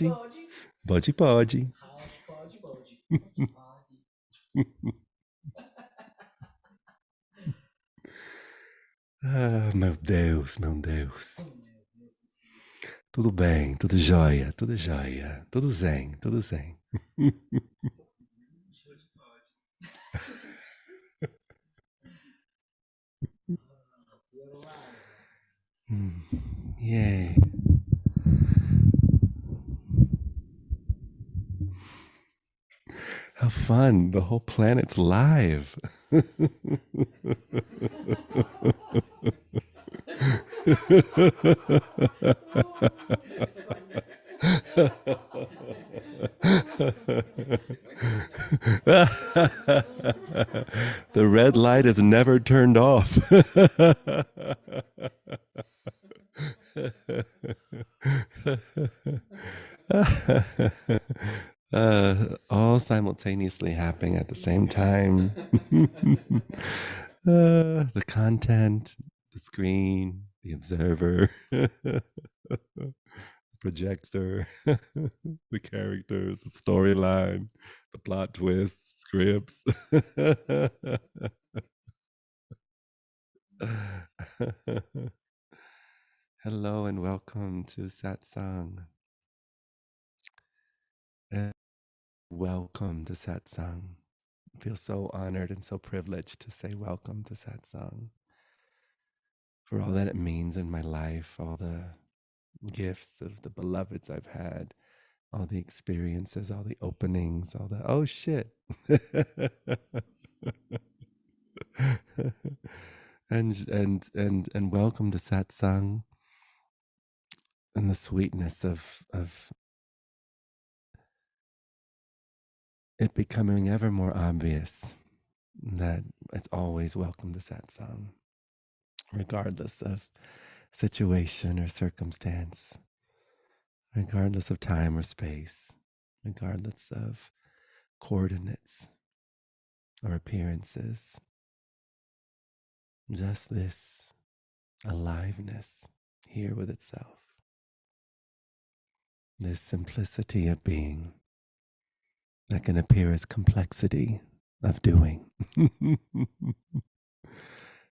pode. Pode, pode. Ah, meu Deus, meu Deus. Tudo bem, tudo jóia, tudo jóia. Tudo zen, tudo zen. Mm, yay. How fun. The whole planet's live. The red light is never turned off. All simultaneously happening at the same time. The content, the screen, the observer, the projector, the characters, the storyline, the plot twists, scripts. Hello and welcome to Satsang. Welcome to Satsang. I feel so honored and so privileged to say welcome to Satsang. For all that it means in my life, all the gifts of the beloveds I've had, all the experiences, all the openings, all the oh shit. and welcome to Satsang and the sweetness of it becoming ever more obvious that it's always welcome to Satsang, regardless of situation or circumstance, regardless of time or space, regardless of coordinates or appearances. Just this aliveness here with itself, this simplicity of being that can appear as complexity of doing.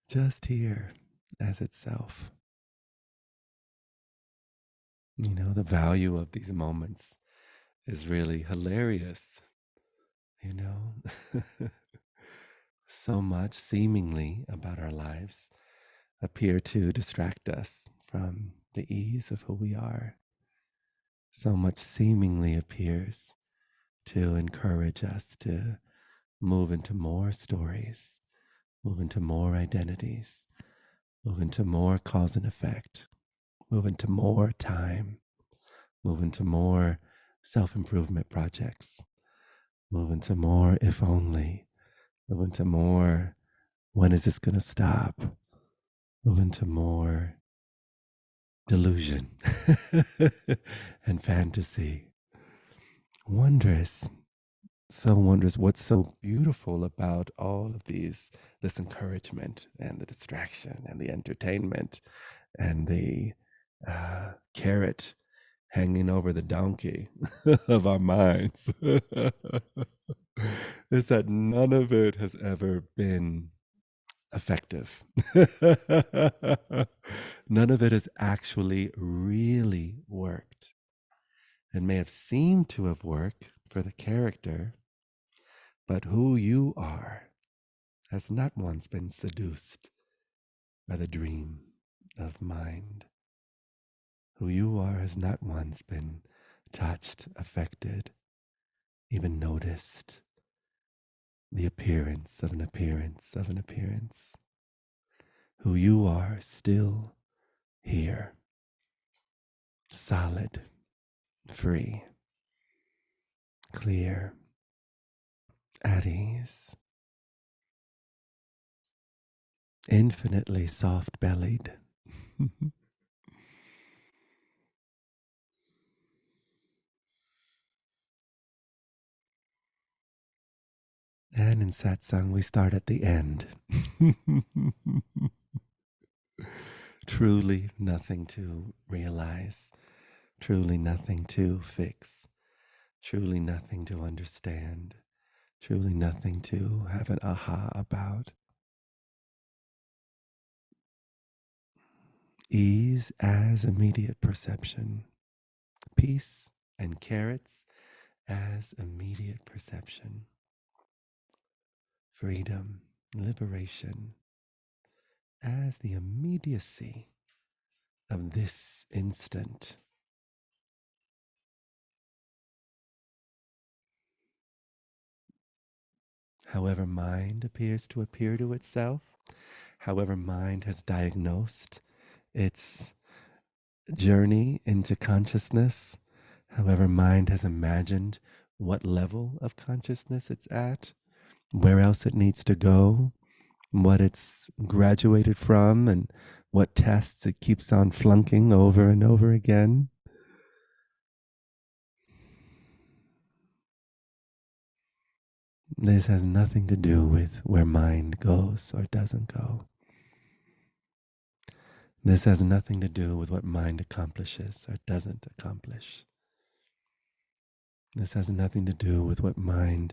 Just here as itself. You know, the value of these moments is really hilarious. You know, so much seemingly about our lives appear to distract us from the ease of who we are. So much seemingly appears to encourage us to move into more stories, move into more identities, move into more cause and effect, move into more time, move into more self-improvement projects, move into more if only, move into more when is this going to stop, move into more delusion and fantasy. Wondrous, so wondrous. What's so beautiful about all of this encouragement and the distraction and the entertainment and the carrot hanging over the donkey of our minds is that none of it has ever been effective. None of it has actually really worked. It may have seemed to have worked for the character, but who you are has not once been seduced by the dream of mind. Who you are has not once been touched, affected, even noticed the appearance of an appearance of an appearance. Who you are still here, solid, free, clear, at ease, infinitely soft-bellied. And in satsang, we start at the end. Truly nothing to realize, truly nothing to fix, truly nothing to understand, truly nothing to have an aha about. Ease as immediate perception, peace and carrots as immediate perception, freedom, liberation as the immediacy of this instant. However, mind appears to appear to itself, however, mind has diagnosed its journey into consciousness, however, mind has imagined what level of consciousness it's at, where else it needs to go, what it's graduated from, and what tests it keeps on flunking over and over again. This has nothing to do with where mind goes or doesn't go. This has nothing to do with what mind accomplishes or doesn't accomplish. This has nothing to do with what mind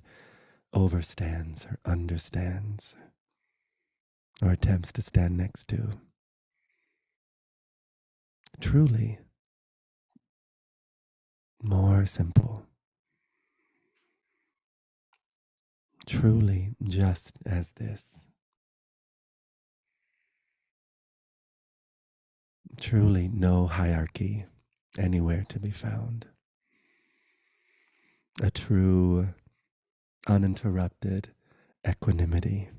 overstands or understands or attempts to stand next to. Truly more simple. Truly just as this. Truly no hierarchy anywhere to be found. A true, uninterrupted equanimity.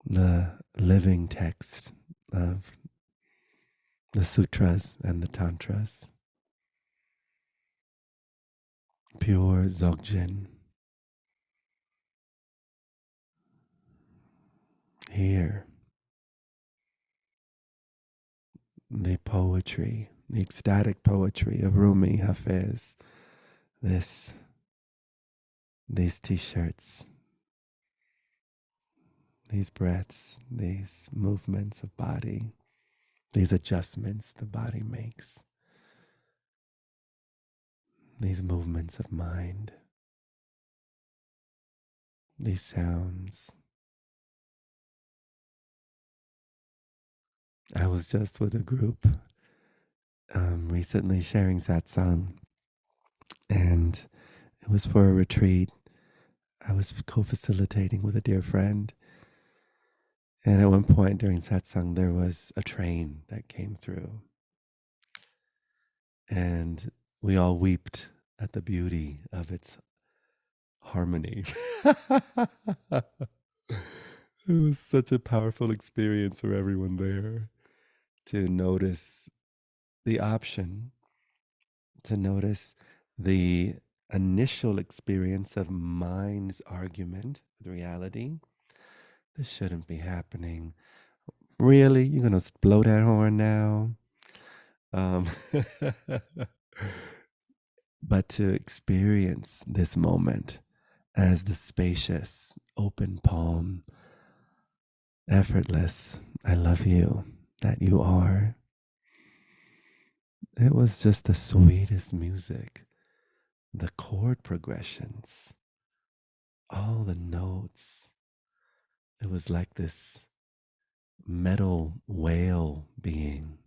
The living text of the sutras and the tantras. Pure Dzogchen. Here, the poetry, the ecstatic poetry of Rumi Hafez. This, these t-shirts, these breaths, these movements of body, these adjustments the body makes, these movements of mind, these sounds. I was just with a group recently sharing satsang, and it was for a retreat. I was co-facilitating with a dear friend, and at one point during satsang, there was a train that came through, and we all wept at the beauty of its harmony. It was such a powerful experience for everyone there to notice the option, to notice the initial experience of mind's argument with reality. This shouldn't be happening. Really? You're going to blow that horn now? Um, but to experience this moment as the spacious, open palm, effortless, I love you, that you are. It was just the sweetest music. The chord progressions, all the notes. It was like this metal whale being.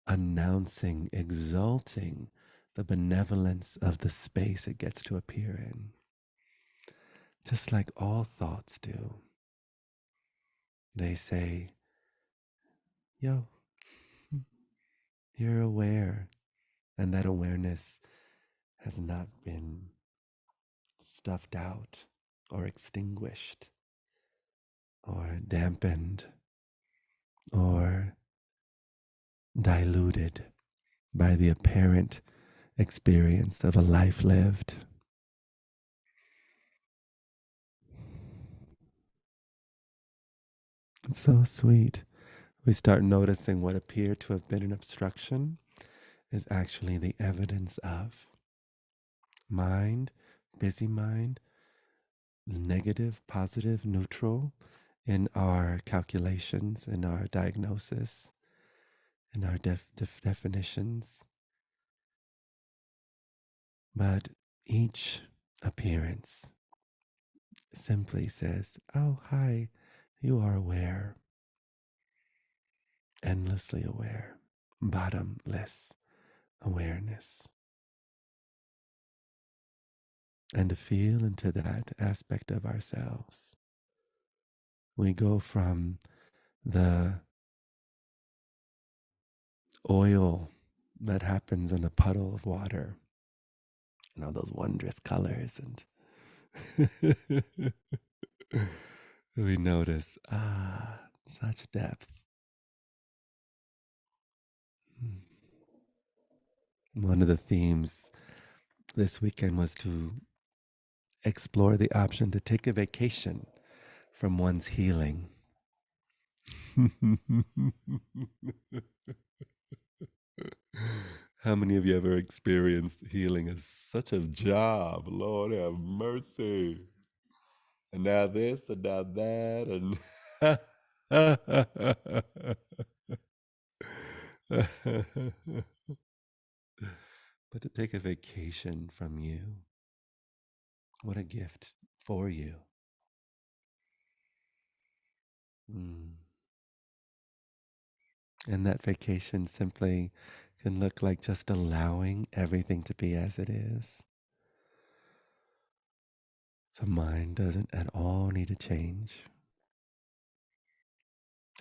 Announcing, exalting the benevolence of the space it gets to appear in, just like all thoughts do. They say, yo, you're aware, and that awareness has not been stuffed out or extinguished or dampened or diluted by the apparent experience of a life lived. It's so sweet. We start noticing what appeared to have been an obstruction is actually the evidence of mind, busy mind, negative, positive, neutral, in our calculations, in our diagnosis, in our definitions, but each appearance simply says, "Oh, hi, you are aware, endlessly aware, bottomless awareness." And to feel into that aspect of ourselves, we go from the oil that happens in a puddle of water, and all those wondrous colors, and we notice, such depth. Hmm. One of the themes this weekend was to explore the option to take a vacation from one's healing. How many of you ever experienced healing as such a job? Lord have mercy. And now this and now that and but to take a vacation from you, what a gift for you. Mm. And that vacation simply can look like just allowing everything to be as it is. So mind doesn't at all need to change.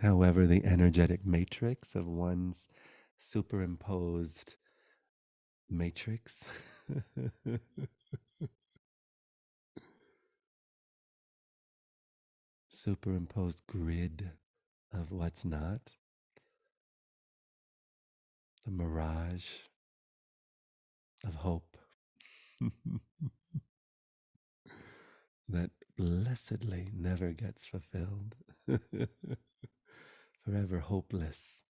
However, the energetic matrix of one's superimposed matrix superimposed grid of what's not, the mirage of hope that blessedly never gets fulfilled, forever hopeless.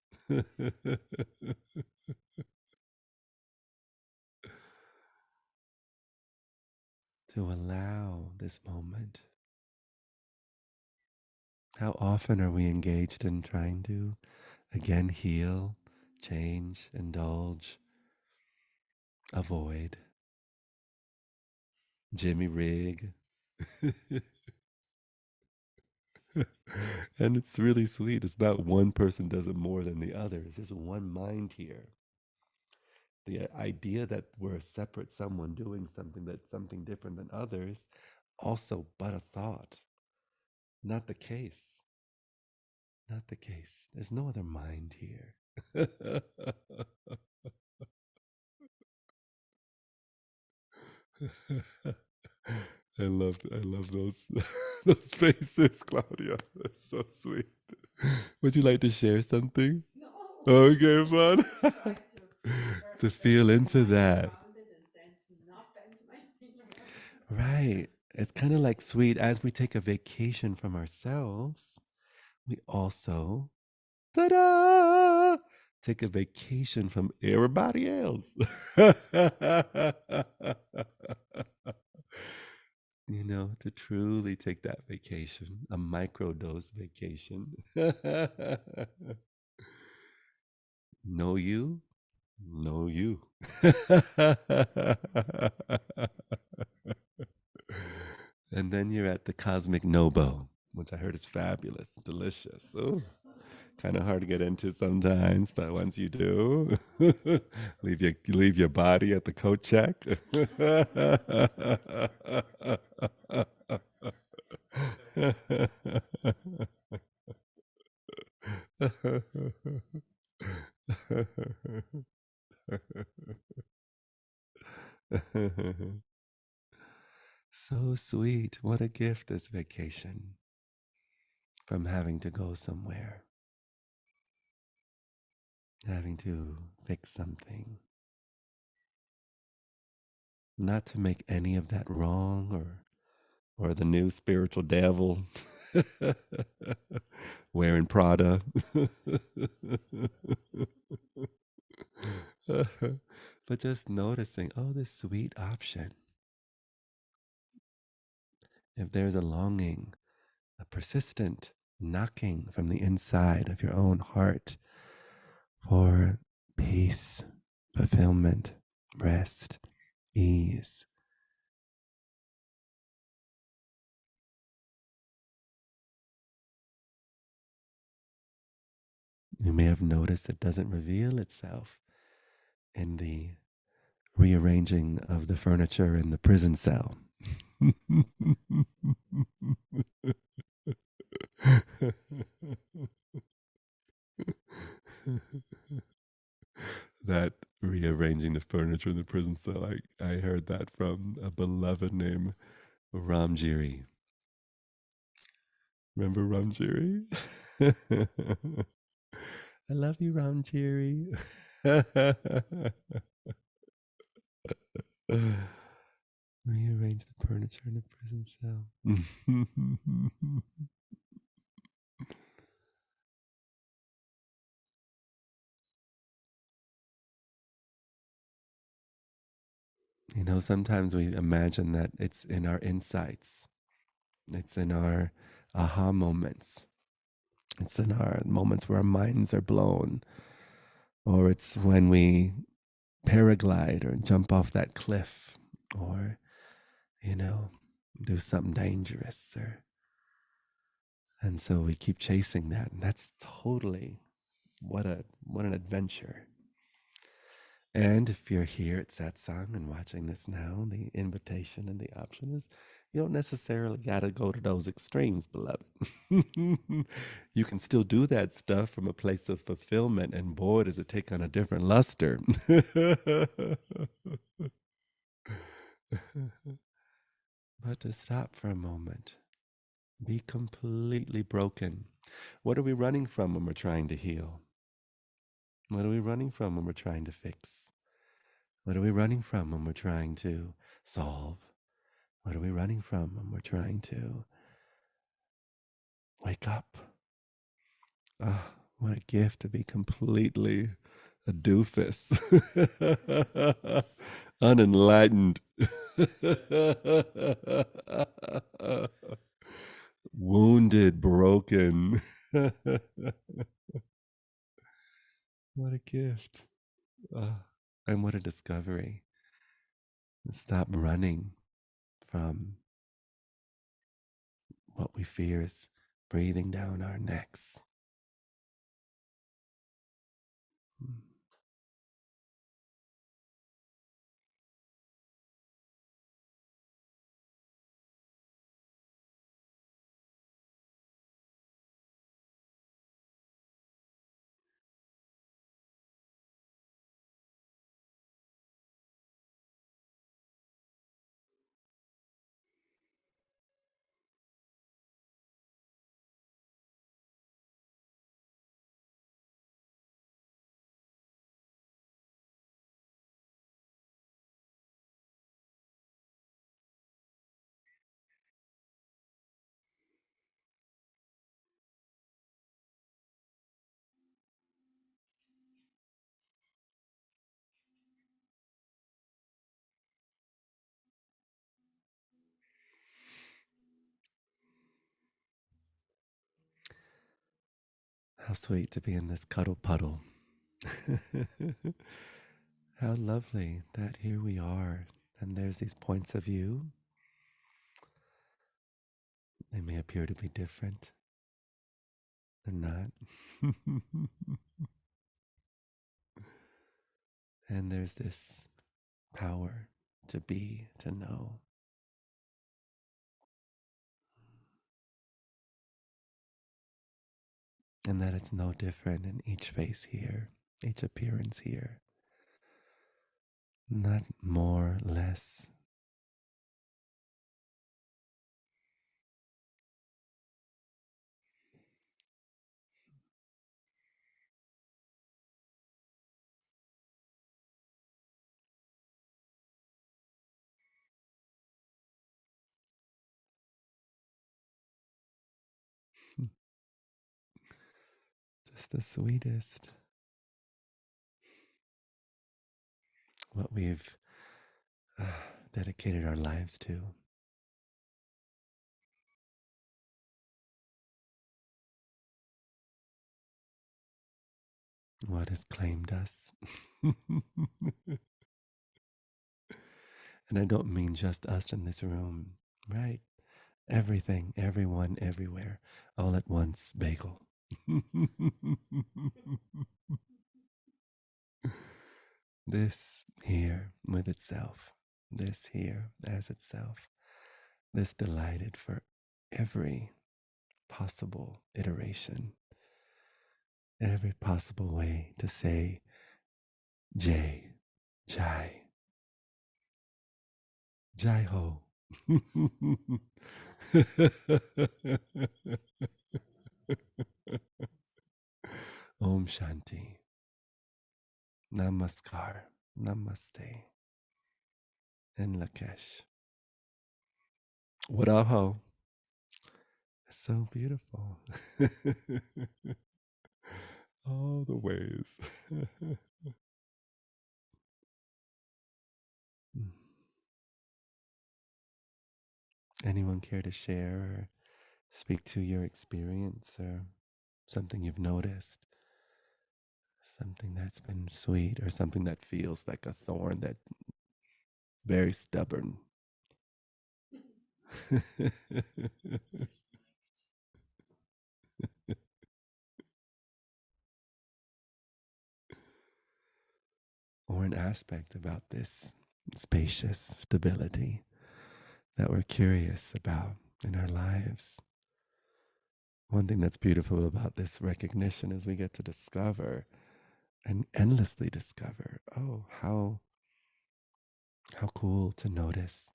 To allow this moment. How often are we engaged in trying to again heal, change, indulge, avoid, Jimmy Rig? And it's really sweet. It's not one person does it more than the other. It's just one mind here. The idea that we're a separate someone doing something that's something different than others, also but a thought. Not the case. Not the case. There's no other mind here. I love those those faces, Claudia. That's so sweet. Would you like to share something? Okay, fun. To feel into that. Right. It's kind of like sweet as we take a vacation from ourselves, we also ta-da! Take a vacation from everybody else. To truly take that vacation, a microdose vacation. Know you, know you. And then you're at the Cosmic Nobo, which I heard is fabulous, delicious. Oh, kind of hard to get into sometimes, but once you do, leave your body at the coat check. So sweet. What a gift, this vacation from having to go somewhere, having to fix something. Not to make any of that wrong or the new spiritual devil wearing Prada. But just noticing, oh, this sweet option. If there's a longing, a persistent knocking from the inside of your own heart for peace, fulfillment, rest, ease. You may have noticed it doesn't reveal itself in the rearranging of the furniture in the prison cell. That rearranging the furniture in the prison cell, I heard that from a beloved named Ramjiri. Remember Ramjiri? I love you, Ramjiri. Rearrange the furniture in the prison cell. You know, sometimes we imagine that it's in our insights, it's in our aha moments, it's in our moments where our minds are blown, or it's when we paraglide or jump off that cliff, or, you know, do something dangerous. And so we keep chasing that. And that's totally what an adventure. And if you're here at Satsang and watching this now, the invitation and the option is you don't necessarily got to go to those extremes, beloved. You can still do that stuff from a place of fulfillment, and boy, does it take on a different luster. But to stop for a moment, be completely broken. What are we running from when we're trying to heal? What are we running from when we're trying to fix? What are we running from when we're trying to solve? What are we running from when we're trying to wake up? Ah, what a gift to be completely a doofus, unenlightened, wounded, broken. What a gift. Ah, and what a discovery. Stop running from what we fear is breathing down our necks. Mm. How sweet to be in this cuddle puddle. How lovely that here we are, and there's these points of view. They may appear to be different, they're not. And there's this power to be, to know, and that it's no different in each face here, each appearance here. Not more, less, just the sweetest. What we've dedicated our lives to. what has claimed us. And I don't mean just us in this room, right? Everything, everyone, everywhere, all at once, bagel. This here with itself, this here as itself, this delighted for every possible iteration, every possible way to say Jai, Jai, Jai Ho. Om Shanti. Namaskar. Namaste. And Lakesh. What up, ho? So beautiful. All the ways. Anyone care to share or speak to your experience or something you've noticed? Something that's been sweet or something that feels like a thorn that's very stubborn. Or an aspect about this spacious stability that we're curious about in our lives. One thing that's beautiful about this recognition is we get to discover and endlessly discover, oh, how cool to notice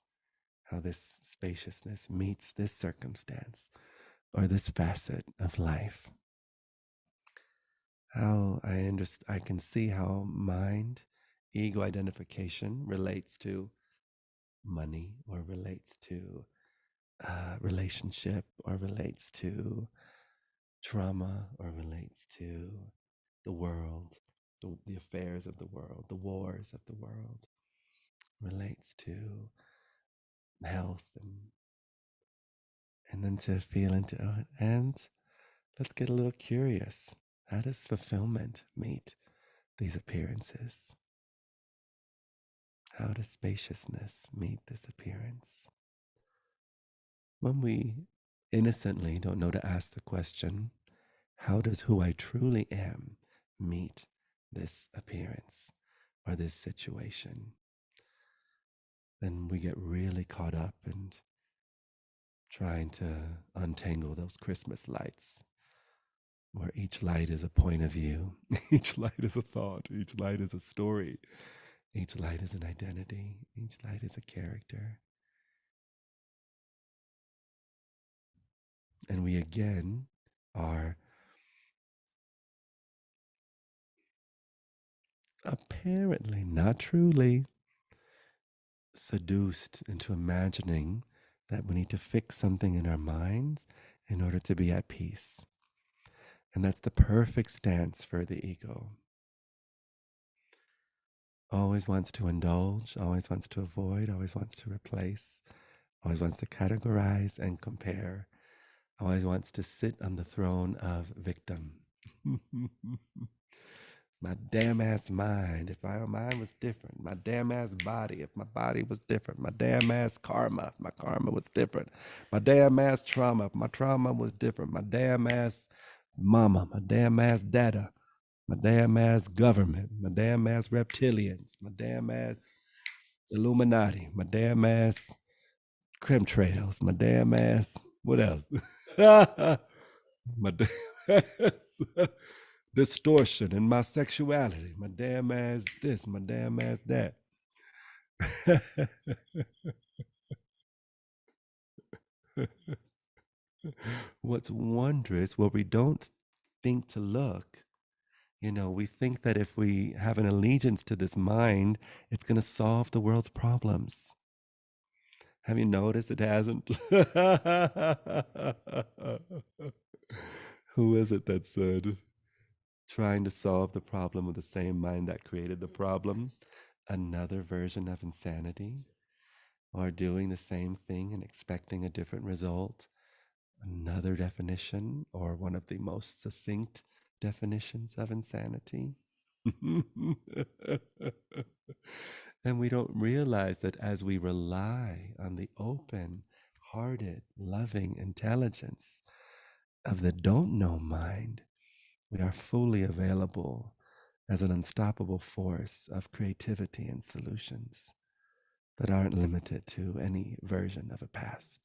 how this spaciousness meets this circumstance or this facet of life. How I can see how mind, ego identification relates to money or relates to relationship or relates to trauma or relates to the world, the affairs of the world, the wars of the world, relates to health and then to feel into it. And let's get a little curious. How does fulfillment meet these appearances? How does spaciousness meet this appearance? When we innocently don't know to ask the question, how does who I truly am meet this appearance or this situation? Then we get really caught up in trying to untangle those Christmas lights, where each light is a point of view, each light is a thought, each light is a story, each light is an identity, each light is a character. And we again are apparently, not truly, seduced into imagining that we need to fix something in our minds in order to be at peace. And that's the perfect stance for the ego. Always wants to indulge, always wants to avoid, always wants to replace, always wants to categorize and compare, always wants to sit on the throne of victim. My damn ass mind, if my mind was different, my damn ass body, if my body was different, my damn ass karma, if my karma was different, my damn ass trauma, if my trauma was different, my damn ass mama, my damn ass dada, my damn ass government, my damn ass reptilians, my damn ass Illuminati, my damn ass chemtrails, my damn ass, what else? My damn ass distortion in my sexuality, my damn ass this, my damn ass that. What's wondrous, well, we don't think to look. We think that if we have an allegiance to this mind, it's going to solve the world's problems. Have you noticed it hasn't? Who is it that said, trying to solve the problem with the same mind that created the problem? Another version of insanity? Or doing the same thing and expecting a different result? Another definition, or one of the most succinct definitions of insanity. And we don't realize that as we rely on the open hearted, loving intelligence of the don't know mind, we are fully available as an unstoppable force of creativity and solutions that aren't limited to any version of a past.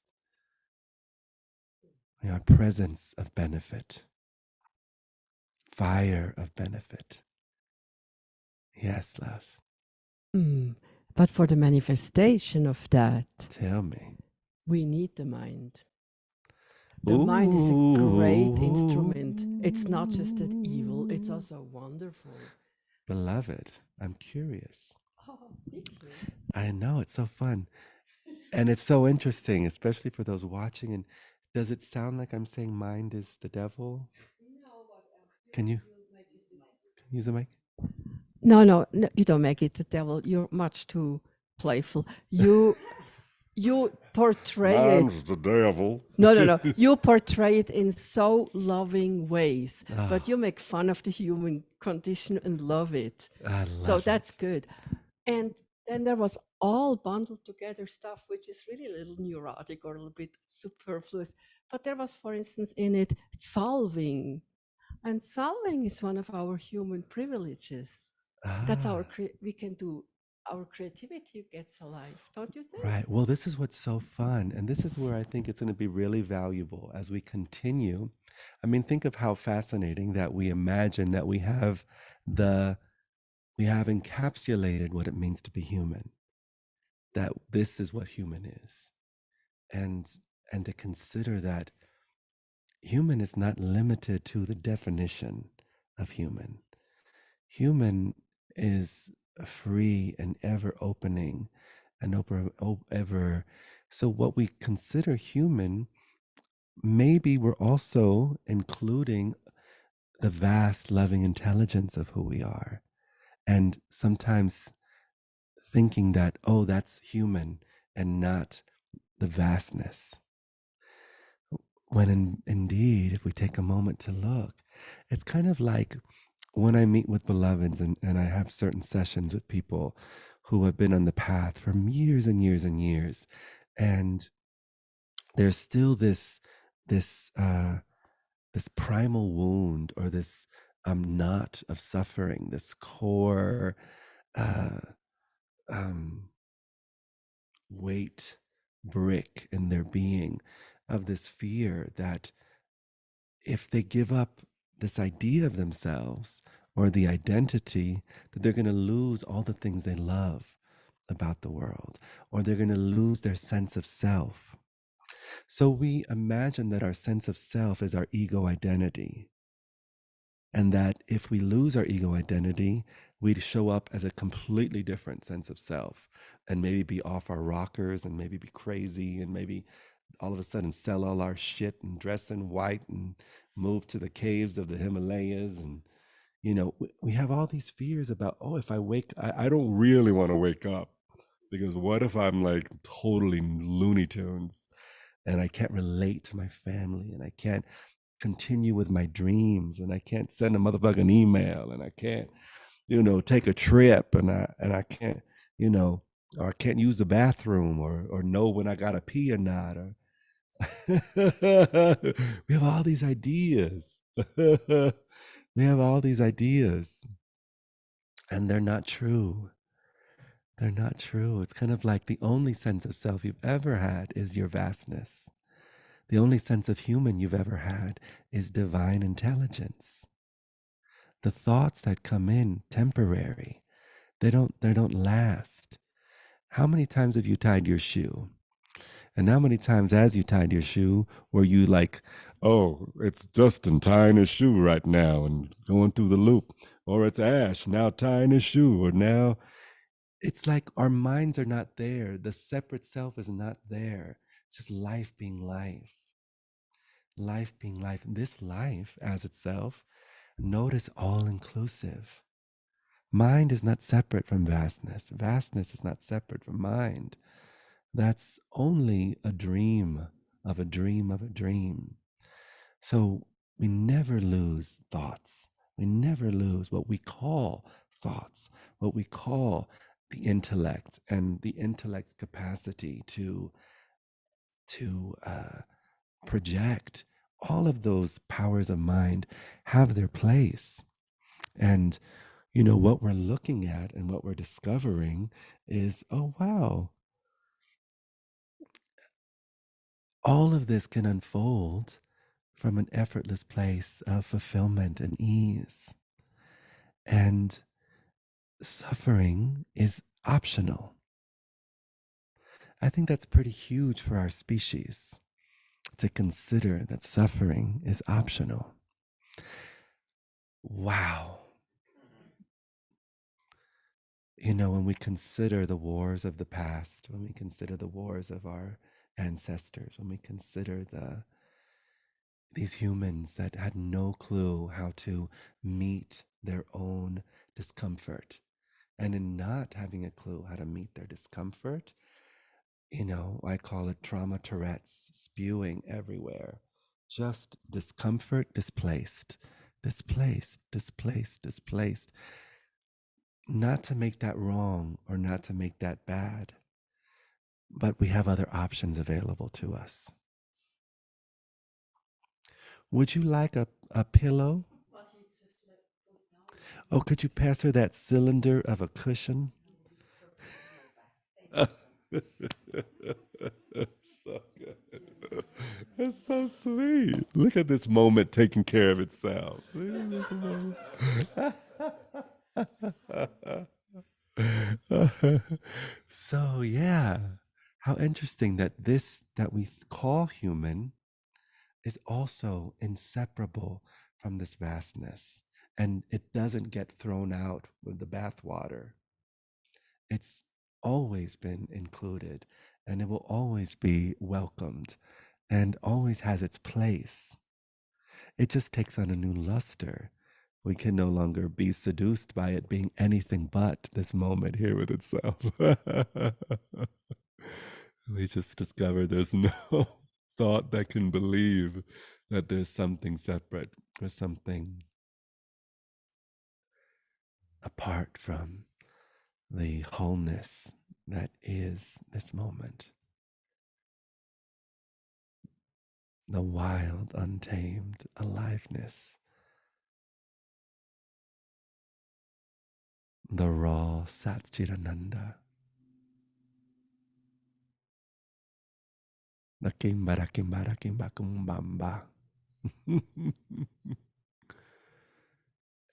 We are presence of benefit, fire of benefit. Yes, love. Mm. But for the manifestation of that, Tell me. we need the mind. The mind is a great instrument. It's not just that evil, it's Ooh. also wonderful. Beloved, I'm curious. Oh, wirklich? I know it's so fun. And it's so interesting, especially for those watching. And does it sound like I'm saying mind is the devil? No, but Can you use the mic? no, you don't make it the devil. You're much too playful. You portray it. Man's the devil. No. You portray it in so loving ways, Oh, but you make fun of the human condition and love it. I So love that's it. good. And then there was all bundled together stuff, which is really a little neurotic or a little bit superfluous. But there was, for instance, in it solving. And solving is one of our human privileges. That's Ah, we can do, our creativity gets alive, don't you think? right. Well, this is what's so fun. And this is where I think it's going to be really valuable as we continue. I mean, think of how fascinating that we imagine that the we have encapsulated what it means to be human, that this is what human is. And and to consider that human is not limited to the definition of human. Human is free and ever opening and ever. So, what we consider human, maybe we're also including the vast loving intelligence of who we are. And sometimes thinking that, oh, that's human and not the vastness. When indeed, if we take a moment to look, it's kind of like when I meet with beloveds and I have certain sessions with people who have been on the path for years and years and years, and there's still this this primal wound or this knot of suffering, this core uh, um, weight brick in their being of this fear that if they give up this idea of themselves or the identity, that they're going to lose all the things they love about the world, or they're going to lose their sense of self. So we imagine that our sense of self is our ego identity, and that if we lose our ego identity, we'd show up as a completely different sense of self and maybe be off our rockers and maybe be crazy and maybe all of a sudden sell all our shit and dress in white and move to the caves of the Himalayas. And, we have all these fears about, oh, if I wake, I don't really want to wake up because what if I'm like totally Looney Tunes and I can't relate to my family and I can't continue with my dreams and I can't send a motherfucking email and I can't, take a trip and I can't, or I can't use the bathroom or know when I gotta pee or not or we have all these ideas. We have all these ideas, and they're not true. They're not true. It's kind of like the only sense of self you've ever had is your vastness. The only sense of human you've ever had is divine intelligence. The thoughts that come in temporary, they don't last. How many times have you tied your shoe? And how many times, as you tied your shoe, were you like, oh, it's Justin tying his shoe right now and going through the loop? Or it's Ash now tying his shoe? Or now it's like our minds are not there. The separate self is not there. It's just life being life, life being life. And this life as itself, notice all inclusive. Mind is not separate from vastness. Vastness is not separate from mind. That's only a dream of a dream of a dream. So We never lose thoughts. We never lose what we call thoughts, what we call the intellect and the intellect's capacity to project. All of those powers of mind have their place. And what we're looking at and what we're discovering is, oh wow, all of this can unfold from an effortless place of fulfillment and ease. And suffering is optional. I think that's pretty huge for our species to consider that suffering is optional. Wow. When we consider the wars of the past, when we consider the wars of our ancestors, when we consider these humans that had no clue how to meet their own discomfort, and in not having a clue how to meet their discomfort, I call it trauma Tourette's spewing everywhere. Just discomfort displaced, displaced, displaced, displaced. Not to make that wrong or not to make that bad, but we have other options available to us. Would you like a pillow? Oh, could you pass her that cylinder of a cushion? So good. That's so sweet. Look at this moment taking care of itself. See this moment? So yeah, how interesting that this that we call human is also inseparable from this vastness, and it doesn't get thrown out with the bathwater. It's always been included, and it will always be welcomed, and always has its place. It just takes on a new luster. We can no longer be seduced by it being anything but this moment here with itself. We just discover there's no thought that can believe that there's something separate or something apart from the wholeness that is this moment. The wild, untamed aliveness, the raw Satchitananda, the Kimbara Kimbara Kimbakumbamba.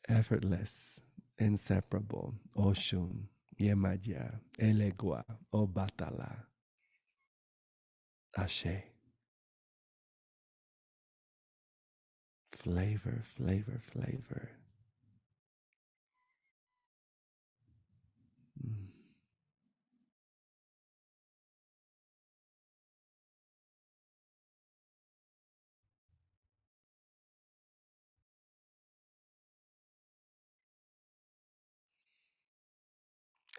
Effortless, inseparable, Oshun, Yemaja, Elegua, Obatala, Ashe. Flavor, flavor, flavor. Mm.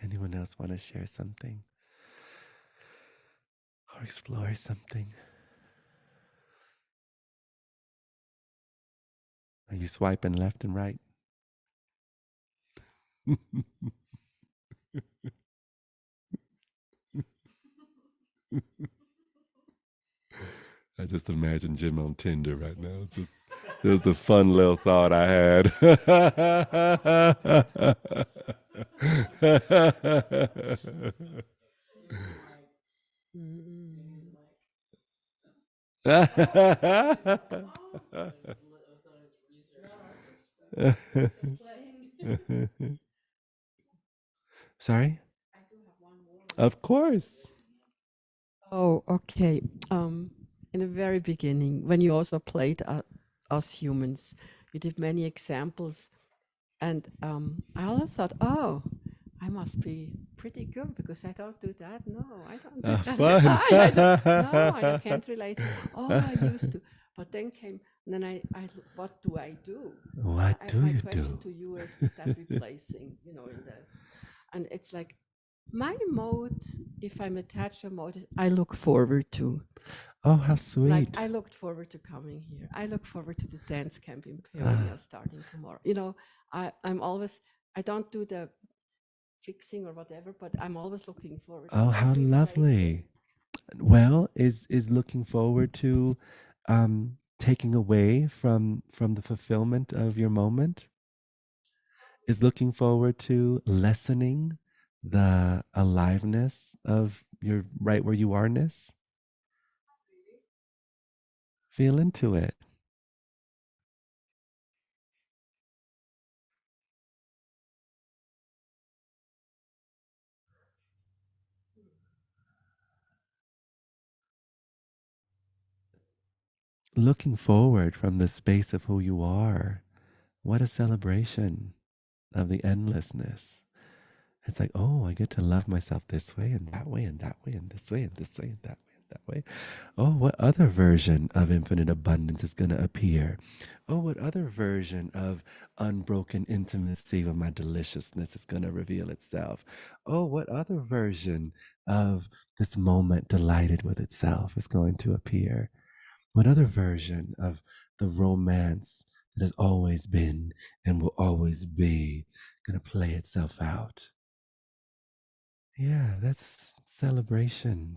Anyone else want to share something or explore something? Are you swiping left and right? I just imagine Jim on Tinder right now. Just a fun little thought I had. Sorry? Of course. Oh, okay. In the very beginning, when you also played us humans, you did many examples, and I always thought, oh, I must be pretty good because I don't do that. No, I don't do that. Fun. No, I can't relate. Oh, I used to, but then came, and then what do I do? What do My you question do? to you is that replacing, in the, and it's like my mode, if I'm attached to a mode, is I look forward to. Oh, how Like sweet. I looked forward to coming here. I look forward to the dance camp in Ah, Peonia starting tomorrow. You know, I'm always I don't do the fixing or whatever, but I'm always looking forward. oh, Is that how replacing? lovely. Well, is looking forward to taking away from the fulfillment of your moment? Is looking forward to lessening the aliveness of your right where you are-ness? Feel into it. Looking forward from the space of who you are. What a celebration of the endlessness. It's like, oh, I get to love myself this way and that way and that way and this way and this way and that way and that way. Oh, what other version of infinite abundance is going to appear? Oh, what other version of unbroken intimacy with my deliciousness is going to reveal itself? Oh, what other version of this moment delighted with itself is going to appear? What other version of the romance that has always been and will always be going to play itself out? Yeah, that's celebration.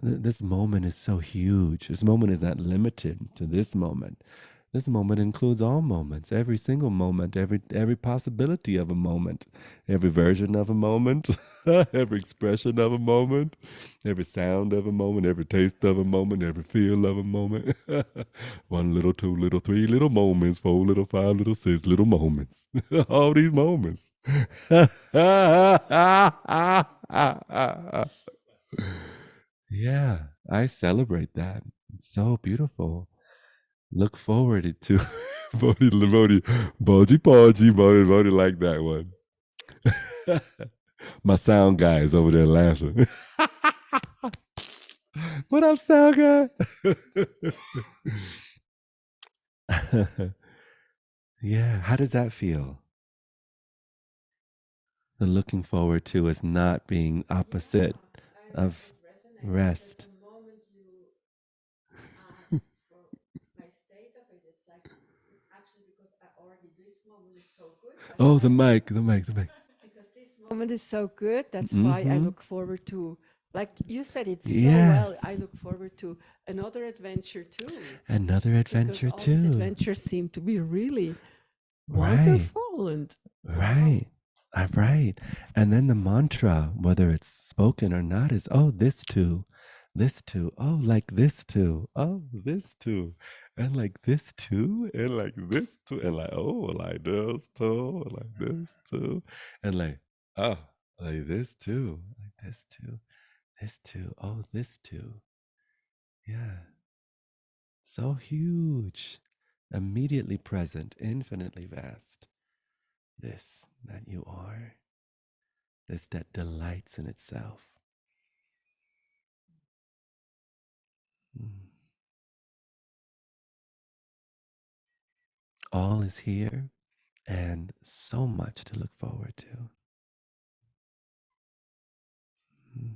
This moment is so huge. This moment is not limited to this moment. This moment includes all moments, every single moment, every possibility of a moment, every version of a moment, every expression of a moment, every sound of a moment, every taste of a moment, every feel of a moment. One little, two little, three little moments, four little, five little, six little moments. All these moments. Yeah, I celebrate that. It's so beautiful. Look forward to Bodie Podgy, Bodie like that one. My sound guy is over there laughing. What up, sound guy? Yeah, how does that feel? The looking forward to is not being Yeah, opposite and of it resonates because rest. the moment you ask for my state of it, it's like it's actually because I already this moment is so good. That's Oh, why the mic. because this moment is so good. That's why I Mm-hmm. look forward to, like you said it so Yes. well. I look forward to another adventure too, Another because adventure all these too. adventures seem to be really Right. wonderful and wow. Right. Right. And then the mantra, whether it's spoken or not, is oh, this too, oh, like this too, oh, this too, and like this too, and like this too, and like oh, like this too, and like this too, and like oh, like this too, like this too, oh, this too. Yeah. So huge, immediately present, infinitely vast. This that you are. This that delights in itself. Mm. All is here and so much to look forward to. Mm.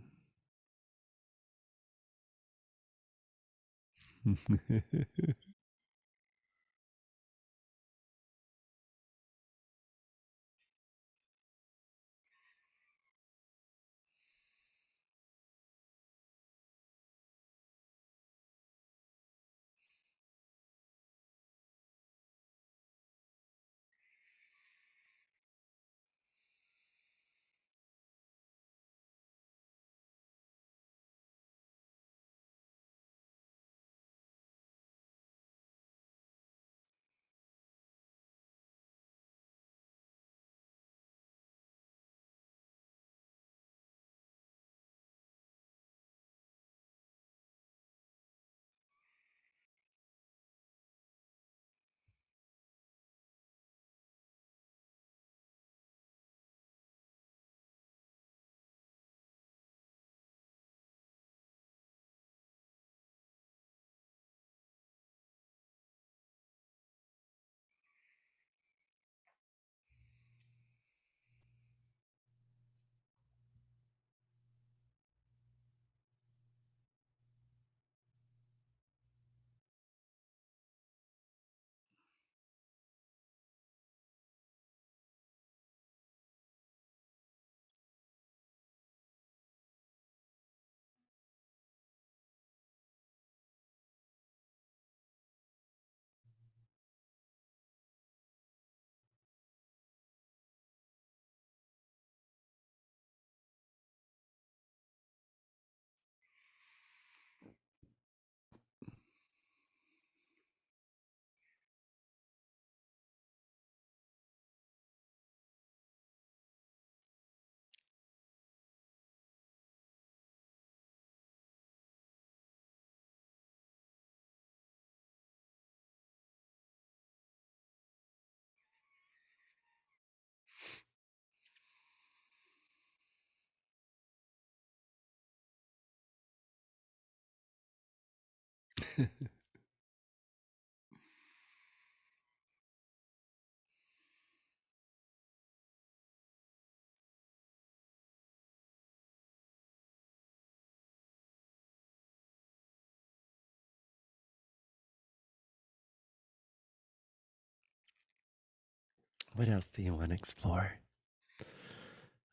What else do you want to explore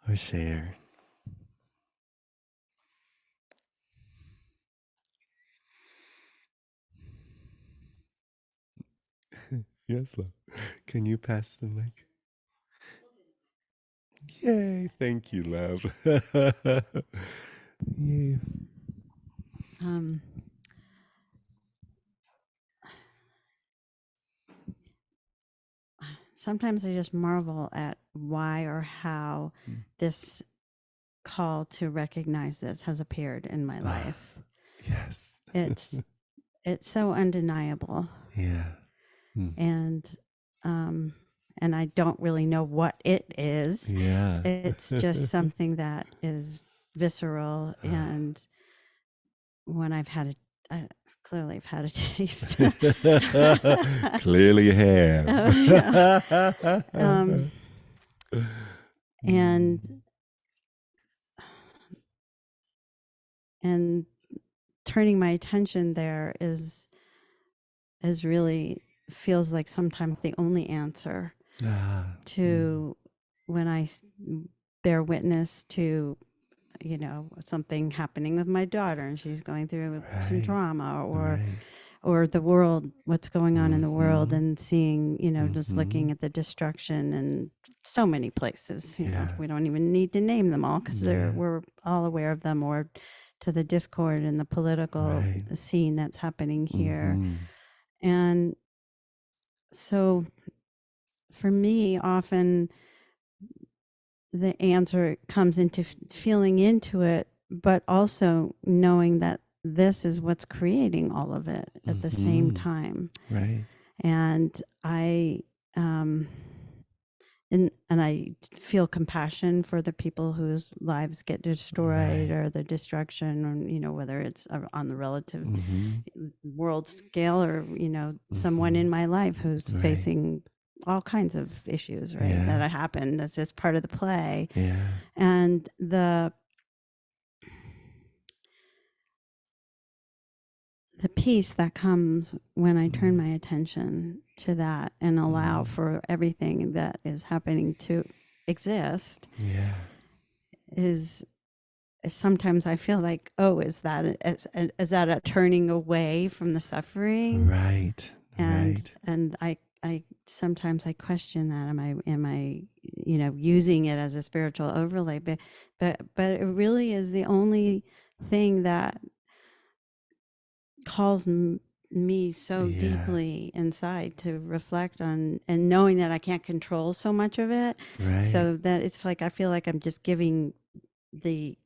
or share? Yes, love. Can you pass the mic? Yay, thank you, love. Yay. Um, Sometimes I just marvel at why or how this call to recognize this has appeared in my life. Yes. It's so undeniable. Yeah. And I don't really know what it is. Yeah. It's just something that is visceral, and when I've had it, clearly I've had a taste. Clearly you have. Yeah. And turning my attention there is really feels like sometimes the only answer to when I bear witness to, you know, something happening with my daughter and she's going through some trauma, or the world, what's going on in the world, and seeing, you know, just looking at the destruction and so many places, you know, we don't even need to name them all because we're all aware of them, or to the discord and the political scene that's happening here. And so for me, often the answer comes into feeling into it, but also knowing that this is what's creating all of it at the same time. Right. And I and I feel compassion for the people whose lives get destroyed, or the destruction, or, you know, whether it's on the relative world scale, or, you know, someone in my life who's facing all kinds of issues, that happened as just part of the play. And the peace that comes when I turn my attention to that and allow for everything that is happening to exist is sometimes I feel like, oh, is that a turning away from the suffering? Right. And I sometimes I question that. Am I, you know, using it as a spiritual overlay? But it really is the only thing that calls me so deeply inside to reflect on, and knowing that I can't control so much of it. So that it's like I feel like I'm just giving the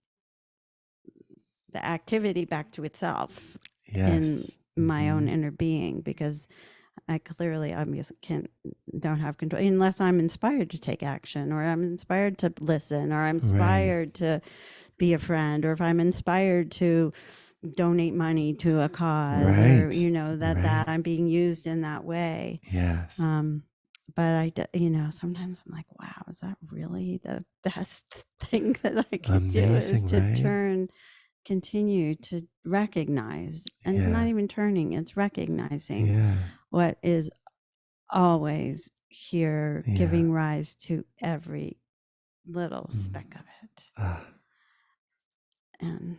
activity back to itself in my own inner being, because I clearly obviously don't have control unless I'm inspired to take action, or I'm inspired to listen, or I'm inspired to be a friend, or if I'm inspired to donate money to a cause, or, you know, that I'm being used in that way. But you know, sometimes I'm like, wow, is that really the best thing that I could do, is to continue to recognize, and it's not even turning, it's recognizing what is always here, giving rise to every little speck of it. And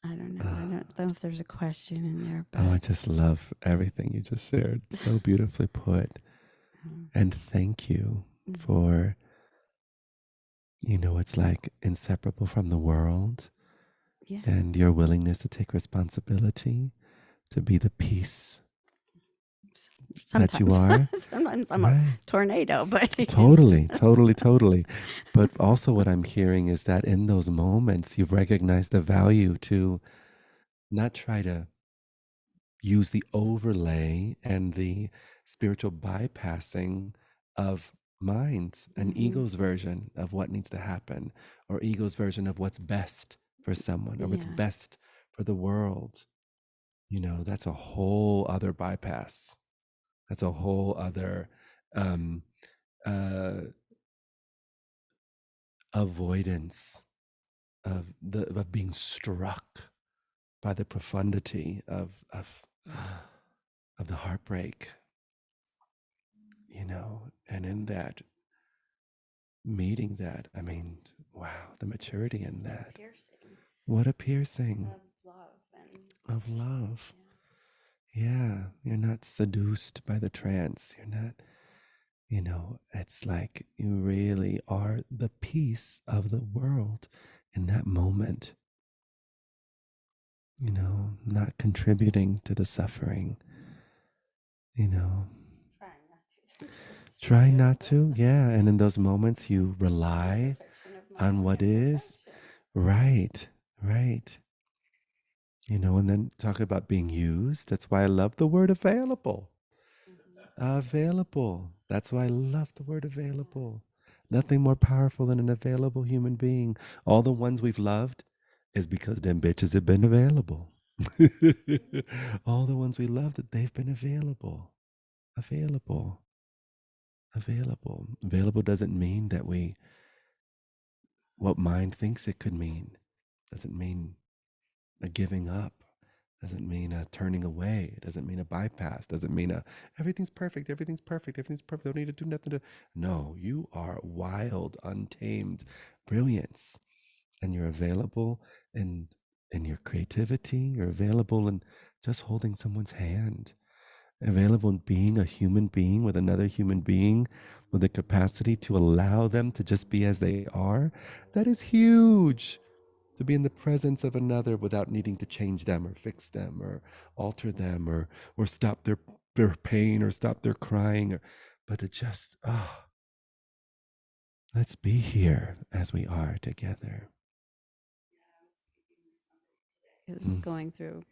I don't know. I don't know if there's a question in there, but I just love everything you just shared. So beautifully put. And thank you for, you know, it's like inseparable from the world, and your willingness to take responsibility, to be the peace that you are. Sometimes I'm a tornado, but Totally. But also what I'm hearing is that in those moments, you've recognized the value to not try to use the overlay and the spiritual bypassing of minds and ego's version of what needs to happen, or ego's version of what's best for someone, or what's best for the world. that's a whole other bypass. That's a whole other um, uh, avoidance of being struck by the profundity of the heartbreak, and in that meeting that, I mean, wow, the maturity in that. Piercing What a piercing of love of love. yeah. Yeah, you're not seduced by the trance. You're not, it's like you really are the peace of the world in that moment, not contributing to the suffering, you know, Trying not to sometimes. try not to. Yeah. And in those moments, you rely Perfection of my on own what is imperfection. right, right. And then talk about being used. That's why I love the word available. Available. That's why I love the word available. Nothing more powerful than an available human being. All the ones we've loved is because them bitches have been available. All the ones we loved, they've been available. Available. Available. Available doesn't mean that what mind thinks it could mean. Doesn't mean a giving up. Doesn't mean a turning away. It doesn't mean a bypass. Doesn't mean everything's perfect. Everything's perfect. Everything's perfect. Don't need to do nothing. No, you are wild, untamed brilliance, and you're available in your creativity. You're available in just holding someone's hand. Available in being a human being with another human being with the capacity to allow them to just be as they are. That is huge, to be in the presence of another without needing to change them or fix them or alter them or stop their pain or stop their crying, but to just let's be here as we are together. Who's going through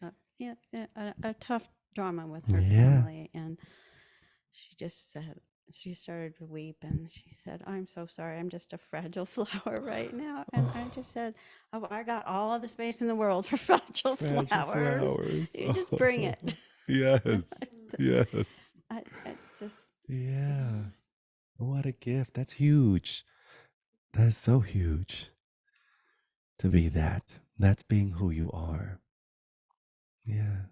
a tough drama with her Yeah. family, and she started to weep, and she said, "I'm so sorry. I'm just a fragile flower right now." And I just said, "Oh, I got all the space in the world for fragile flowers. You just bring it." Yes. Yes. I just Yeah. What a gift. That's huge. That is so huge to be that. That's being who you are. Yeah.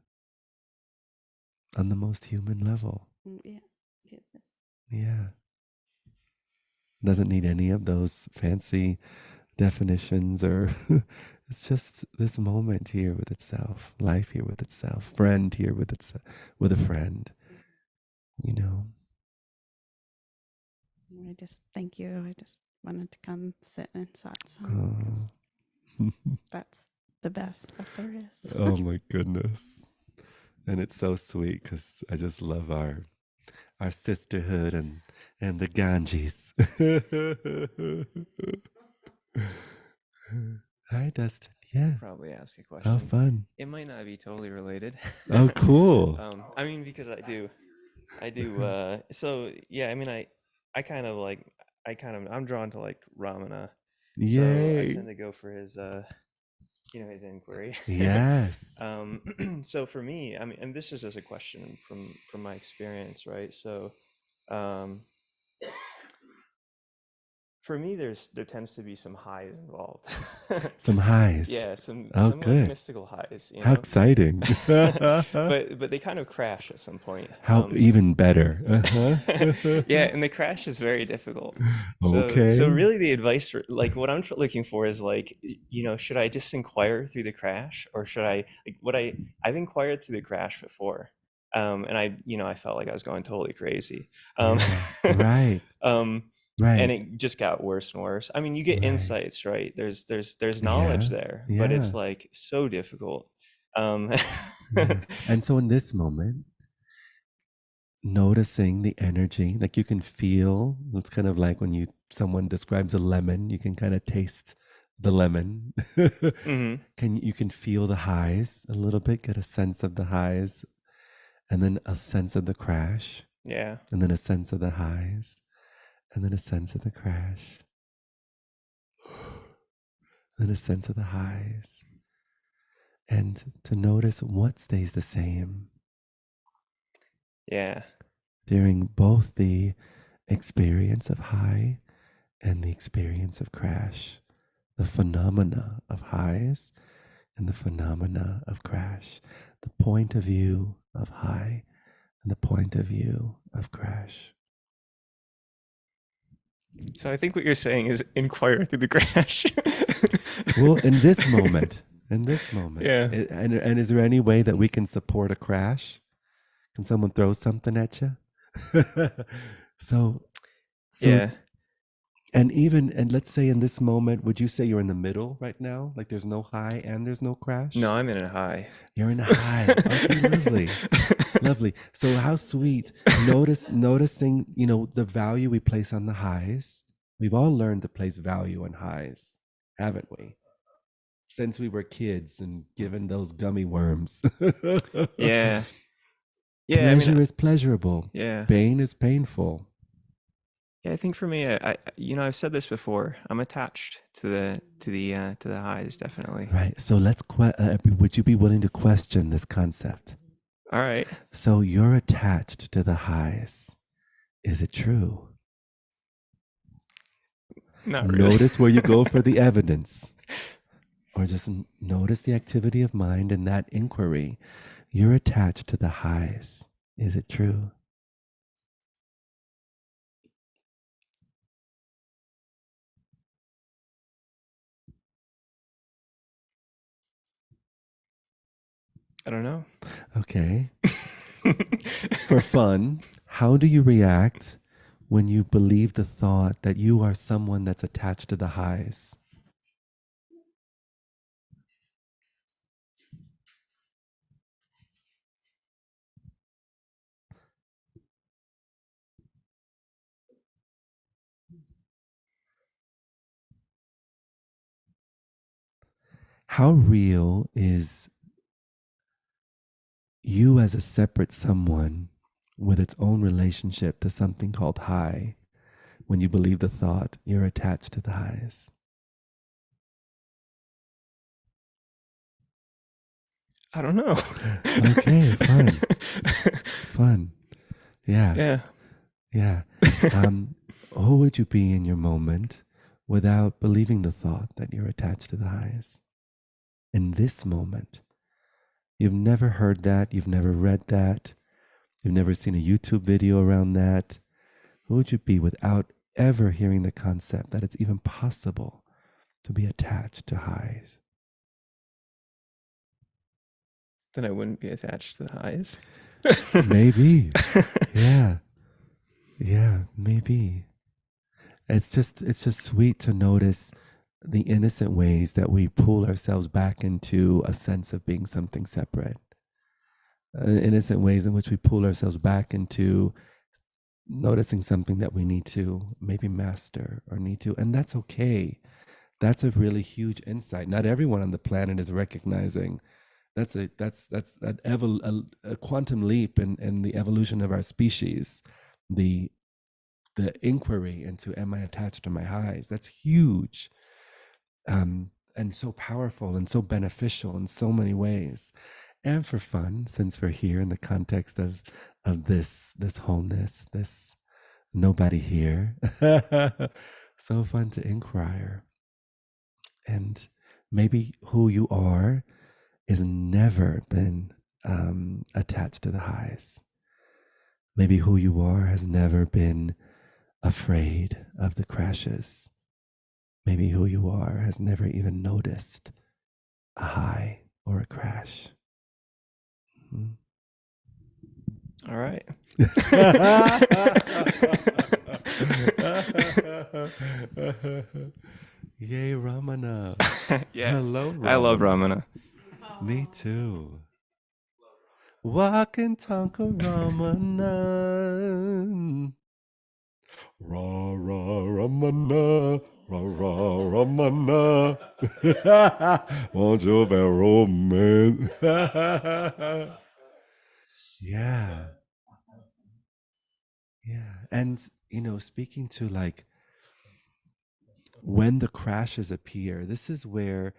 On the most human level. yeah. Yeah. Doesn't need any of those fancy definitions or it's just this moment here with itself, life here with itself, friend here with with a friend, you know. I just thank you. I just wanted to come sit in satsang because that's the best that there is. Oh my goodness. And it's so sweet because I just love our sisterhood and the Ganges. Hi, Dustin. Yeah. Probably ask a How question. fun. It might not be totally related. Oh, cool. I mean, because I do. So yeah, I mean, I'm drawn to like Ramana. So I Yay. tend to go for his, his inquiry. Yes. So for me, I mean, and this is just a question from my experience, right? So, um, for me, there tends to be some highs involved. Some highs. Yeah, some Good. like mystical highs, How exciting. but they kind of crash at some point. How even better. Yeah, and the crash is very difficult. Okay. So really the advice like what I'm looking for is like, should I just inquire through the crash, or should I I've inquired through the crash before. And I felt like I was going totally crazy. Right. Right. And it just got worse and worse. I mean, you get insights, right? There's knowledge there, but it's like so difficult. And so in this moment, noticing the energy, like you can feel, it's kind of like when someone describes a lemon, you can kind of taste the lemon. You can feel the highs a little bit, get a sense of the highs, and then a sense of the crash. Yeah. And then a sense of the highs, and then a sense of the crash. Then a sense of the highs. and to notice what stays the same Yeah. during both the experience of high and the experience of crash, the phenomena of highs and the phenomena of crash, the point of view of high and the point of view of crash. So I think what you're saying is inquire through the crash. Well, in this moment, Yeah. and is there any way that we can support a crash? Can someone throw something at you? so, Yeah. and let's say in this moment, would you say you're in the middle right now? Like there's no high and there's no crash? No, I'm in a high. You're in a high. Okay, lovely. Lovely. So how sweet. Noticing, the value we place on the highs. We've all learned to place value on highs, haven't we? Since we were kids and given those gummy worms. Yeah. Yeah, I mean, pleasure is pleasurable. yeah. Pain is painful. Yeah, I think for me, I've said this before. I'm attached to the highs, definitely. Right. So would you be willing to question this concept? All right. So you're attached to the highs. Is it true? Not really. Notice where you go for the evidence. Or just notice the activity of mind in that inquiry. You're attached to the highs. Is it true? I don't know. Okay. For fun, how do you react when you believe the thought that you are someone that's attached to the highs? How real is you as a separate someone with its own relationship to something called high when you believe the thought you're attached to the highs? I don't know. Okay, fun. Fun. Yeah. Yeah. Yeah. Who would you be in your moment without believing the thought that you're attached to the highs? In this moment, you've never heard that, you've never read that, you've never seen a YouTube video around that. Who would you be without ever hearing the concept that it's even possible to be attached to highs? Then I wouldn't be attached to the highs. Maybe. Yeah. Yeah, maybe. It's just sweet to notice the innocent ways that we pull ourselves back into a sense of being something separate. Innocent ways in which we pull ourselves back into noticing something that we need to maybe master or need to, and that's okay. That's a really huge insight. Not everyone on the planet is recognizing that's a quantum leap in the evolution of our species. The inquiry into am I attached to my highs? That's huge, and so powerful and so beneficial in so many ways. And for fun, since we're here in the context of this wholeness, this nobody here, so fun to inquire. And maybe who you are is never been attached to the highs. Maybe who you are has never been afraid of the crashes. Maybe who you are has never even noticed a high or a crash. Mm-hmm. All right. Yay, Ramana. Yeah. Hello, Ramana. I love Ramana. Me too. Walking Tonka Ramana. Ra ra Ramana. Ra ra Ramana. Won't you be romance? Yeah. Yeah. And, speaking to like when the crashes appear, this is where,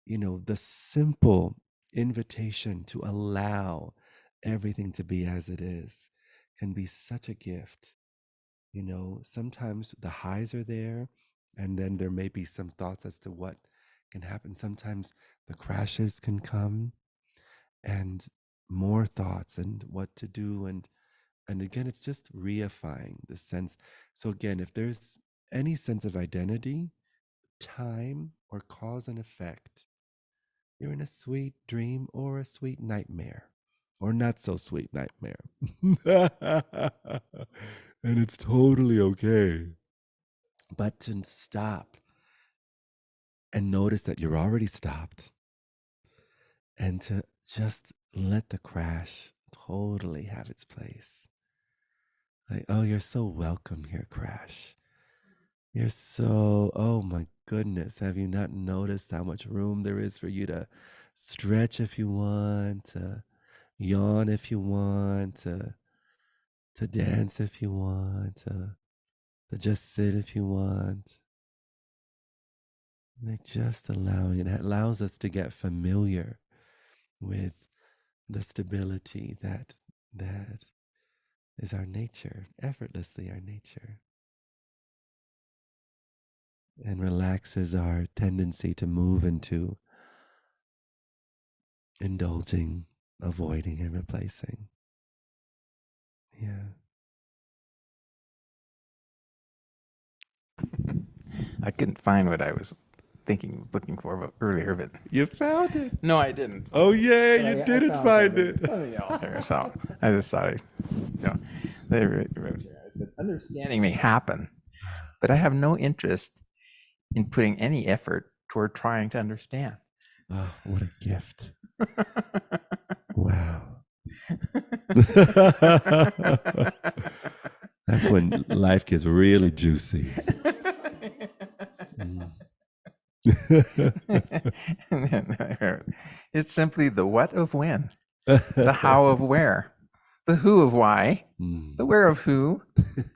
the simple invitation to allow everything to be as it is can be such a gift. You know, sometimes the highs are there, and then there may be some thoughts as to what can happen. Sometimes the crashes can come, and more thoughts and what to do. And again, it's just reifying the sense. So again, if there's any sense of identity, time, or cause and effect, you're in a sweet dream or a sweet nightmare, or not so sweet nightmare. And it's totally okay. But to stop and notice that you're already stopped, and to just let the crash totally have its place. Like, oh, you're so welcome here, crash. You're so, oh my goodness. Have you not noticed how much room there is for you to stretch if you want, to yawn if you want, to dance if you want, to just sit if you want? Like just allowing it allows us to get familiar with the stability that is our nature, effortlessly our nature, and relaxes our tendency to move into indulging, avoiding, and replacing. Yeah. I couldn't find what I was looking for earlier, but You found it. no, I didn't. Oh, yeah, But you I didn't found find something- it. something else here, so I just thought they wrote here. I said, understanding may happen, but I have no interest in putting any effort toward trying to understand. Oh, what a gift. Wow. That's when life gets really juicy. Mm. It's simply the what of when, the how of where, the who of why, Mm. the where of who,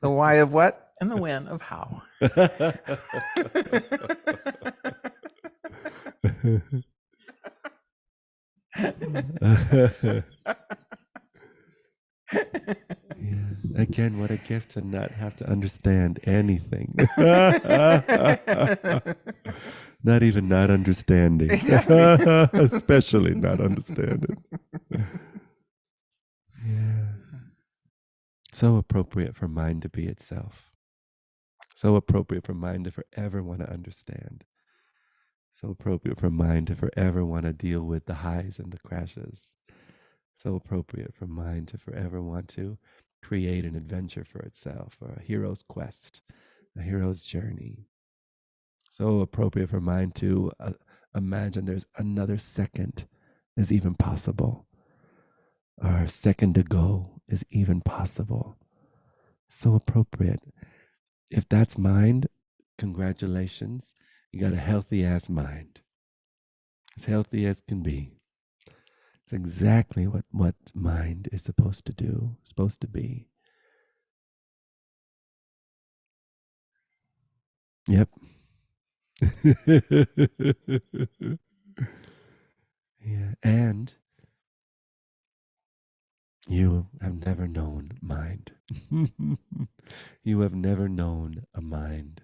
the why of what, and the when of how. Yeah. Again, what a gift to not have to understand anything. Not even not understanding. Especially not understanding. Yeah. So appropriate for mind to be itself. So appropriate for mind to forever want to understand. So appropriate for mind to forever want to deal with the highs and the crashes. So appropriate for mind to forever want to create an adventure for itself, or a hero's quest, a hero's journey. So appropriate for mind to imagine there's another second is even possible, or a second to go is even possible. So appropriate. If that's mind, congratulations. You got a healthy ass mind, as healthy as can be. It's exactly what mind is supposed to do, supposed to be. Yep. Yeah. And you have never known mind. You have never known a mind.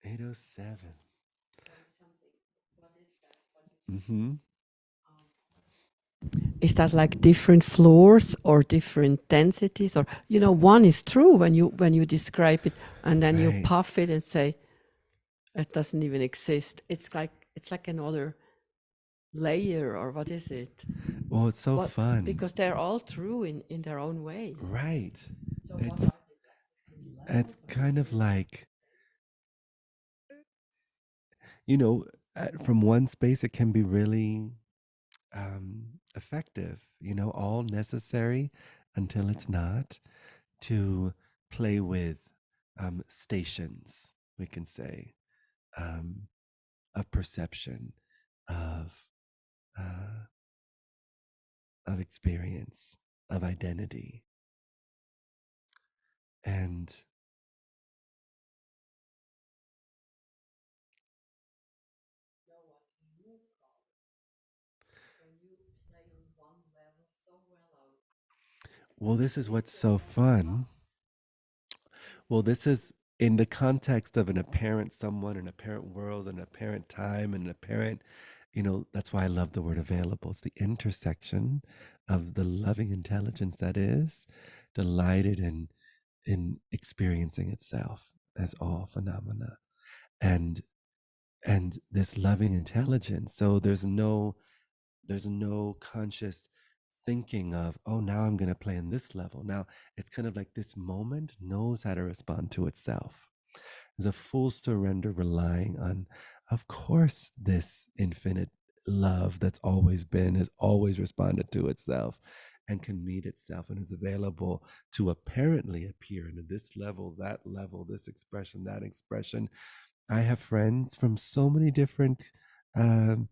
'807. Mm-hmm. Is that like different floors or different densities, or one is true when you describe it, and then you Right. puff it and say it doesn't even exist. It's like another layer, or what is it? Well, it's so fun. Because they're all true in their own way. Right. So what It's are it's kind of like, from one space it can be really effective, all necessary until it's not, to play with stations, we can say, um, of perception, of uh, of experience, of identity. And well, this is what's so fun. Well, this is in the context of an apparent someone, an apparent world, an apparent time, and an apparent, that's why I love the word available. It's the intersection of the loving intelligence that is delighted in experiencing itself as all phenomena. And and this loving intelligence. So there's no conscious thinking of, oh, now I'm going to play in this level. Now it's kind of like this moment knows how to respond to itself. There's a full surrender relying on, of course, this infinite love that's always been, has always responded to itself and can meet itself and is available to apparently appear into this level, this expression, that expression. I have friends from so many different um,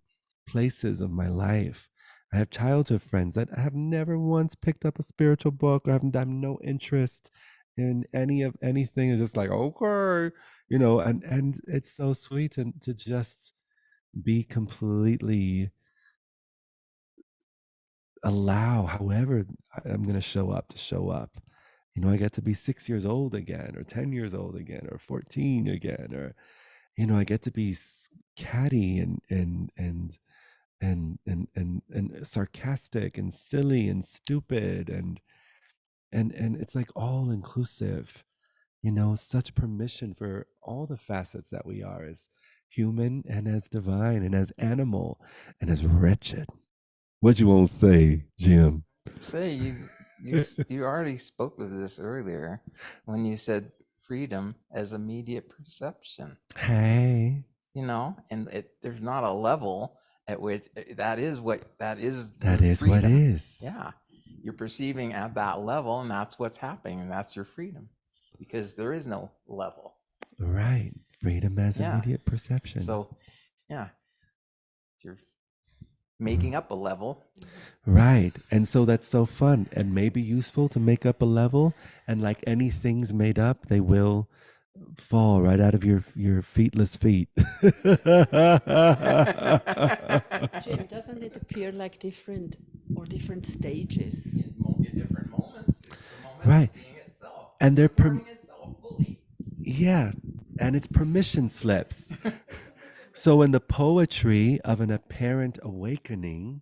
places of my life. I have childhood friends that have never once picked up a spiritual book or have no interest in any of anything. It's just like, okay, and it's so sweet to just be completely allow however I'm going to show up to show up. I get to be 6 years old again, or 10 years old again, or 14 again, or I get to be catty and sarcastic and silly and stupid and it's like all inclusive, such permission for all the facets that we are as human and as divine and as animal and as wretched. What you won't say, Jim? Say you already spoke of this earlier when you said freedom as immediate perception. Hey, And there's not a level at which that is what what is. Yeah, you're perceiving at that level, and that's what's happening, and that's your freedom, because there is no level. Right, freedom as immediate perception. So, yeah, you're making up a level. Right. And so that's so fun and maybe useful to make up a level. And like any things made up, they will fall right out of your feetless feet. Jim, doesn't it appear like different stages? In different moments. It's the moment Right. of seeing itself. And they're learning itself fully. Yeah. And it's permission slips. So in the poetry of an apparent awakening,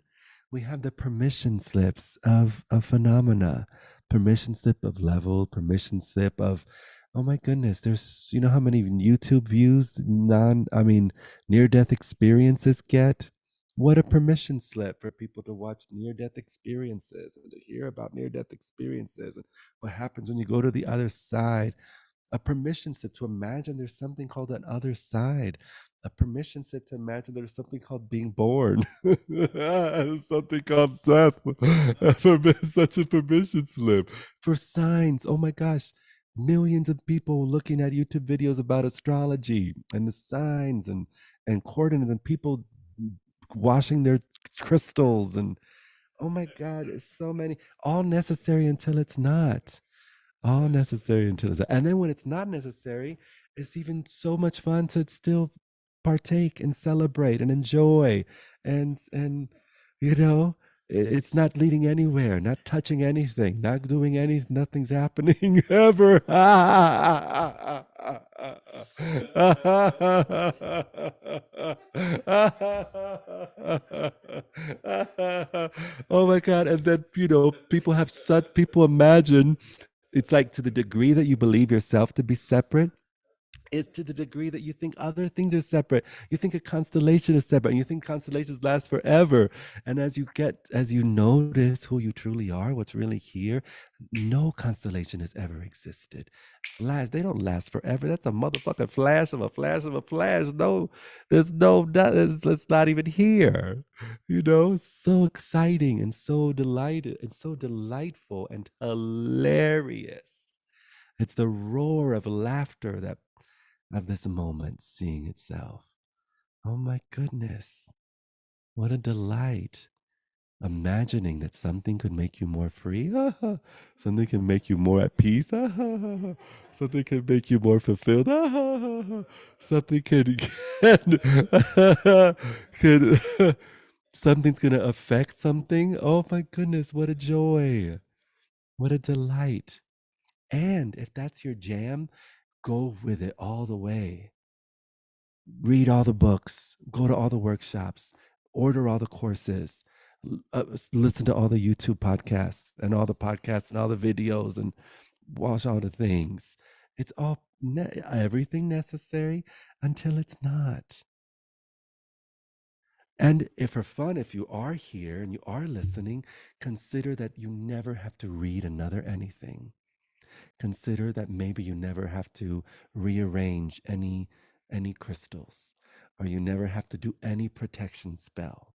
we have the permission slips of phenomena, permission slip of level, permission slip of, oh my goodness, there's, how many YouTube views near-death experiences get? What a permission slip for people to watch near-death experiences and to hear about near-death experiences and what happens when you go to the other side. A permission slip to imagine there's something called an other side, a permission slip to imagine there's something called being born, something called death. Such a permission slip for signs. Oh my gosh, millions of people looking at YouTube videos about astrology and the signs and coordinates and people washing their crystals and oh my God, it's so many, all necessary until it's not. All necessary until it's, and then when it's not necessary, it's even so much fun to still partake and celebrate and enjoy and it's not leading anywhere, not touching anything, not doing anything, nothing's happening ever. Oh my God. And then people imagine it's like to the degree that you believe yourself to be separate is to the degree that you think other things are separate. You think a constellation is separate and you think constellations last forever. And as you notice who you truly are, what's really here, no constellation has ever existed. They don't last forever. That's a motherfucking flash of a flash of a flash. No, it's not even here. It's so exciting and so delighted and so delightful and hilarious. It's the roar of laughter that of this moment seeing itself. Oh my goodness, what a delight. Imagining that something could make you more free, something can make you more at peace, something can make you more fulfilled, something could something's gonna affect something. Oh my goodness, what a joy, what a delight. And if that's your jam, go with it all the way. Read all the books, go to all the workshops, order all the courses, listen to all the YouTube podcasts and all the podcasts and all the videos and watch all the things. It's all everything necessary until it's not. And if for fun, if you are here and you are listening, consider that you never have to read another anything. Consider that maybe you never have to rearrange any crystals, or you never have to do any protection spell,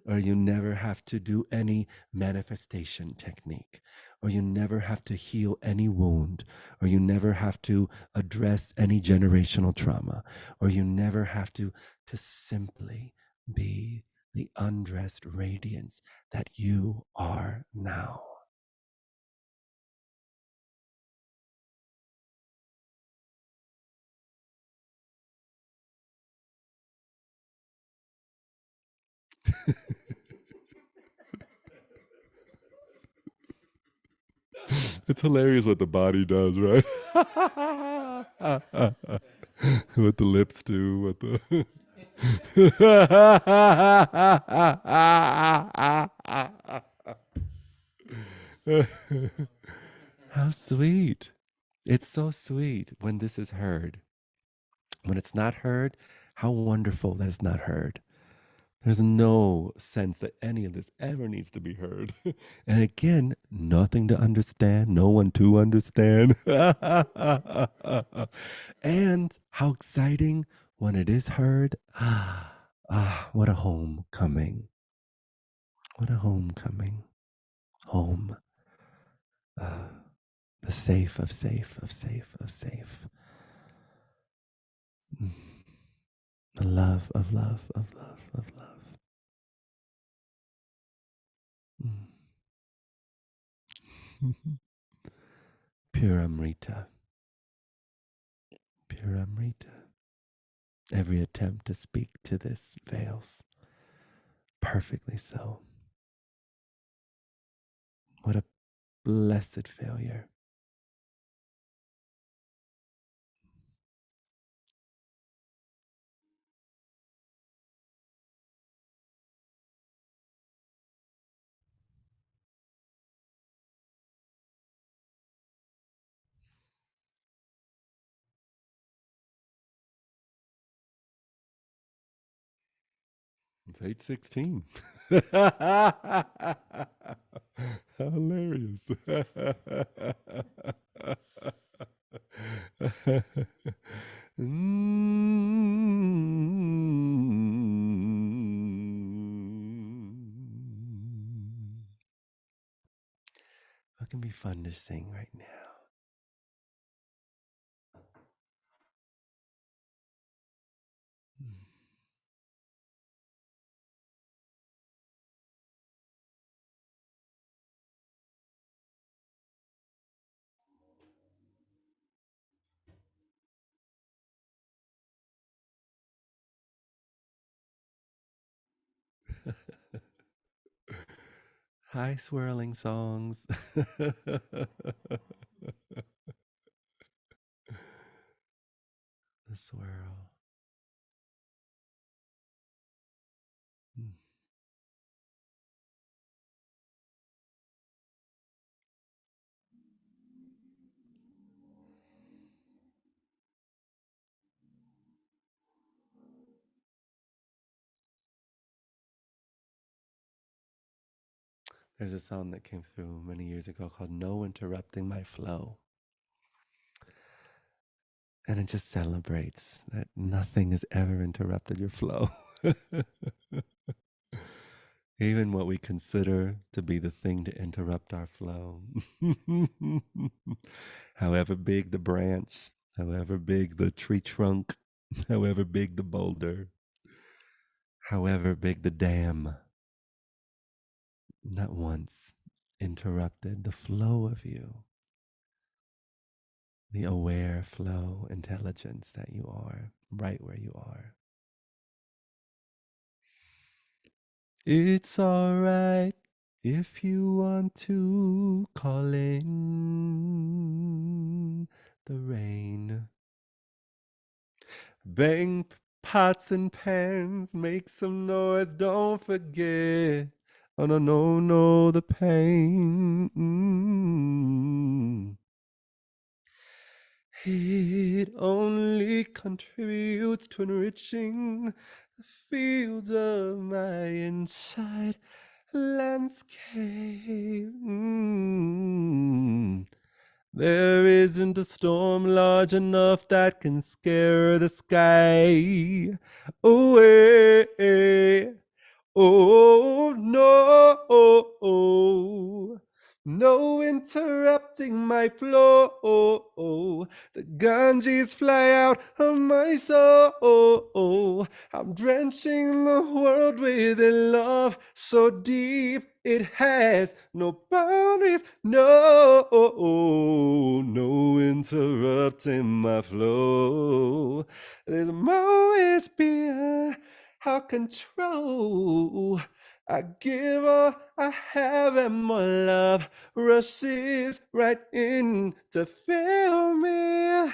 or you never have to do any manifestation technique, or you never have to heal any wound, or you never have to address any generational trauma, or you never have to simply be the undressed radiance that you are now. It's hilarious what the body does, right? What the lips do, what the How sweet. It's so sweet when this is heard. When it's not heard, how wonderful that it's not heard. There's no sense that any of this ever needs to be heard. And again, nothing to understand, no one to understand. And how exciting when it is heard. What a homecoming. What a homecoming. Home. The safe of safe of safe of safe. The love of love of love of love. Pure Amrita. Pure Amrita. Every attempt to speak to this fails. Perfectly so. What a blessed failure. It's 8:16. How hilarious. What can be fun to sing right now? High swirling songs. The swirl. There's a song that came through many years ago called No Interrupting My Flow. And it just celebrates that nothing has ever interrupted your flow. Even what we consider to be the thing to interrupt our flow. However big the branch, however big the tree trunk, however big the boulder, however big the dam, not once interrupted the flow of you, the aware flow intelligence that you are, right where you are. It's all right if you want to call in the rain. Bang pots and pans, make some noise, don't forget. Oh, no, no, no, the pain. It only contributes to enriching the fields of my inside landscape. There isn't a storm large enough that can scare the sky away. Oh, no. No interrupting my flow. The Ganges fly out of my soul. I'm drenching the world with a love so deep it has no boundaries. No interrupting my flow. There's always been our control. I give all I have and more love rushes right in to fill me.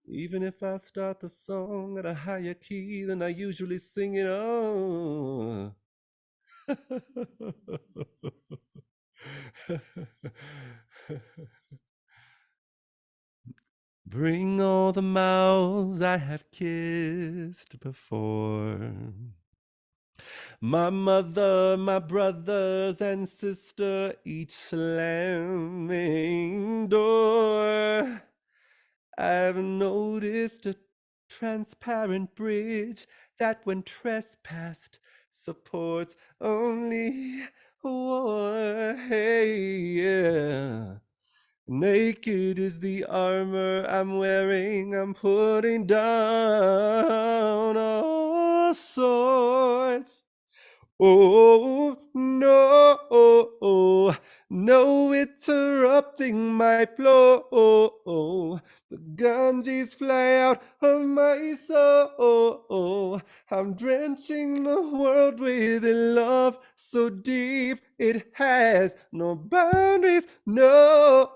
Even if I start the song at a higher key than I usually sing it on. Bring all the mouths I have kissed before. My mother, my brothers and sister, each slamming door. I've noticed a transparent bridge that when trespassed supports only war. Hey, yeah. Naked is the armor I'm wearing. I'm putting down all swords. Oh, no interrupting my flow. The Ganges fly out of my soul. I'm drenching the world with a love so deep it has no boundaries. No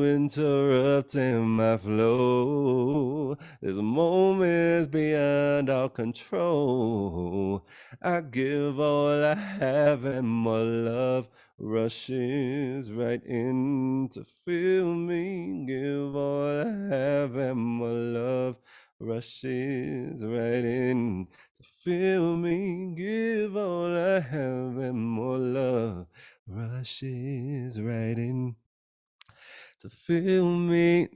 interrupting my flow. There's moments beyond our control. I give all I have and more love rushes right in to fill me. Give all I have and more love rushes right in to fill me. Give all I have and more love rushes right in to fill me.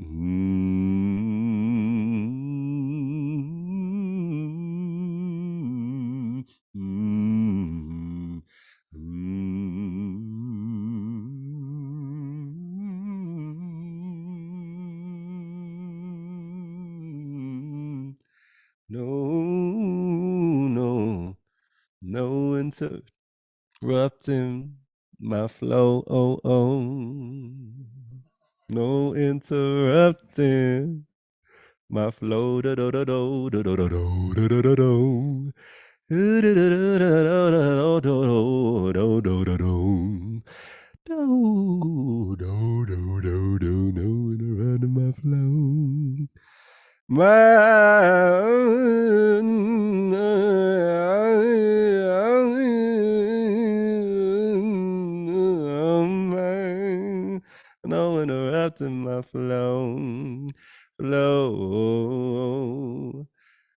No interrupting my flow. No interrupting my flow. Da da da do da da da do da da da do. Do da da da da da do do do do do. Do. No interrupting my flow. No interrupting my flow.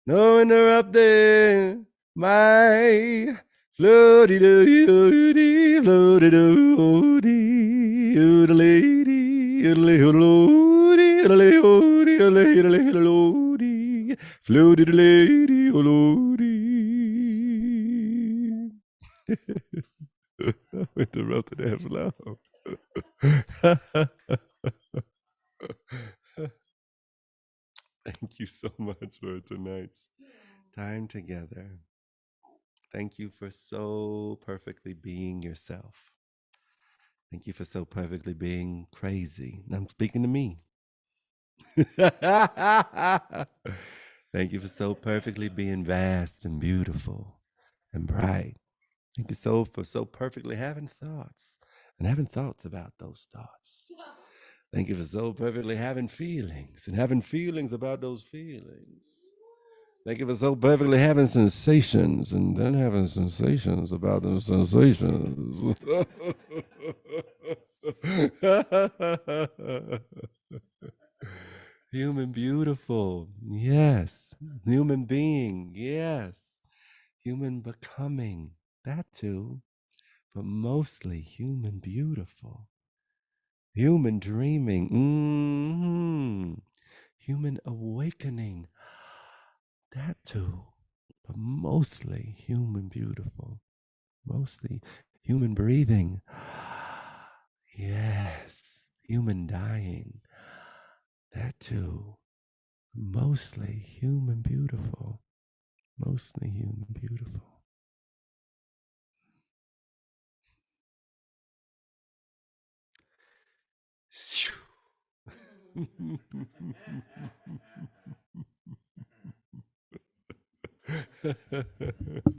No interrupting my floaty doody, floaty doody, oodly, oodly, oodly, oodly, oodly, oodly, oodly, floaty lady, oodly. Interrupted that flow. you so much for tonight's time together. Thank you for so perfectly being yourself. Thank you for so perfectly being crazy. And I'm speaking to me. Thank you for so perfectly being vast and beautiful and bright. Thank you for so perfectly having thoughts and having thoughts about those thoughts. Thank you for so perfectly having feelings and having feelings about those feelings. Thank you for so perfectly having sensations and then having sensations about those sensations. Human beautiful, yes. Human being, yes. Human becoming, that too. But mostly human beautiful. Human dreaming, human awakening, that too. But mostly human beautiful. Mostly human breathing. Yes. Human dying. That too. Mostly human beautiful. Mostly human beautiful.